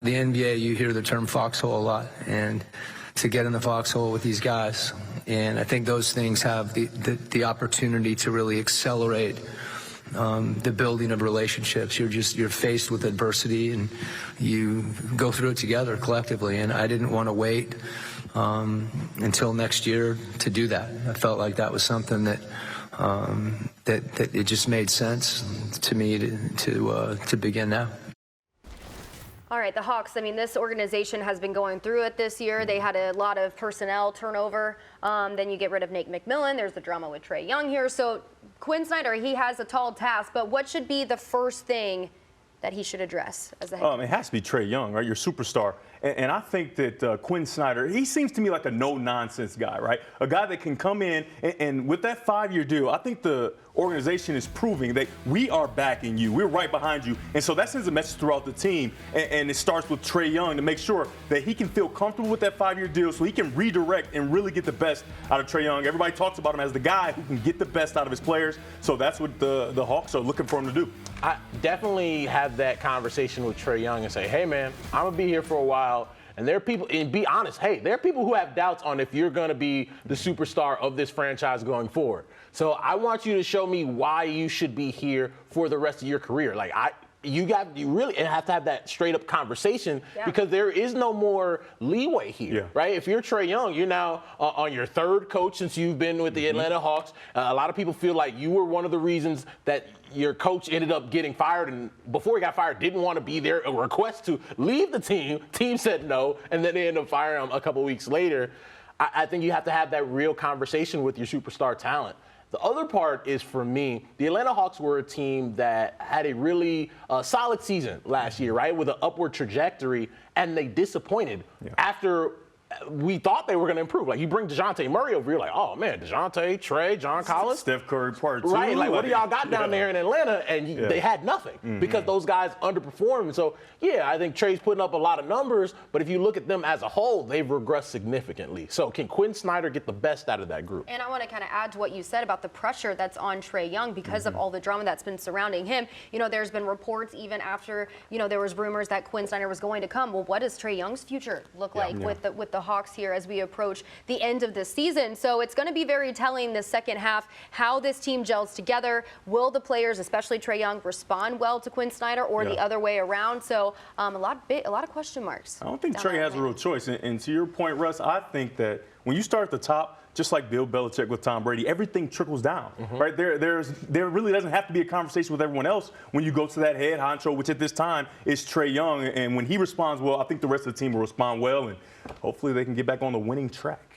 The NBA, you hear the term foxhole a lot, and to get in the foxhole with these guys. And I think those things have the opportunity to really accelerate the building of relationships. You're faced with adversity, and you go through it together collectively. And I didn't want to wait until next year to do that. I felt like that was something that it just made sense to me to begin now. All right, the Hawks, I mean, this organization has been going through it this year. They had a lot of personnel turnover. Then you get rid of Nate McMillan. There's the drama with Trae Young here. So Quin Snyder, he has a tall task, but what should be the first thing that he should address as the head coach? It has to be Trae Young, right? Your superstar. And I think that Quin Snyder, he seems to me like a no-nonsense guy, right? A guy that can come in and with that 5-year deal, I think the organization is proving that we are backing you. We're right behind you. And so that sends a message throughout the team. And it starts with Trae Young to make sure that he can feel comfortable with that 5-year deal so he can redirect and really get the best out of Trae Young. Everybody talks about him as the guy who can get the best out of his players. So that's what the Hawks are looking for him to do. I definitely have that conversation with Trae Young and say, hey, man, I'm going to be here for a while. And there are people, and be honest, hey, there are people who have doubts on if you're going to be the superstar of this franchise going forward. So I want you to show me why you should be here for the rest of your career. Like, you really have to have that straight up conversation because there is no more leeway here, right? If you're Trae Young, you're now on your third coach since you've been with the Atlanta Hawks. A lot of people feel like you were one of the reasons that your coach ended up getting fired, and before he got fired, didn't want to be there. A request to leave the team. Team said no, and then they ended up firing him a couple weeks later. I think you have to have that real conversation with your superstar talent. The other part is, for me, the Atlanta Hawks were a team that had a really solid season last year, right, with an upward trajectory, and they disappointed after we thought they were going to improve. Like, you bring DeJounte Murray over, you're like, oh, man, DeJounte, Trae, John Collins. Steph Curry part 2. Right, like, what do y'all got down there in Atlanta? And they had nothing because those guys underperformed. So, yeah, I think Trae's putting up a lot of numbers, but if you look at them as a whole, they've regressed significantly. So can Quin Snyder get the best out of that group? And I want to kind of add to what you said about the pressure that's on Trae Young because of all the drama that's been surrounding him. You know, there's been reports even after, you know, there was rumors that Quin Snyder was going to come. Well, what does Trae Young's future look like with the Hawks here as we approach the end of this season? So it's going to be very telling the second half how this team gels together. Will the players, especially Trae Young, respond well to Quin Snyder or the other way around? So a lot of question marks. I don't think Trae has a real choice. And to your point, Russ, I think that when you start at the top, just like Bill Belichick with Tom Brady, everything trickles down, right? There really doesn't have to be a conversation with everyone else when you go to that head honcho, which at this time is Trae Young. And when he responds well, I think the rest of the team will respond well, and hopefully they can get back on the winning track.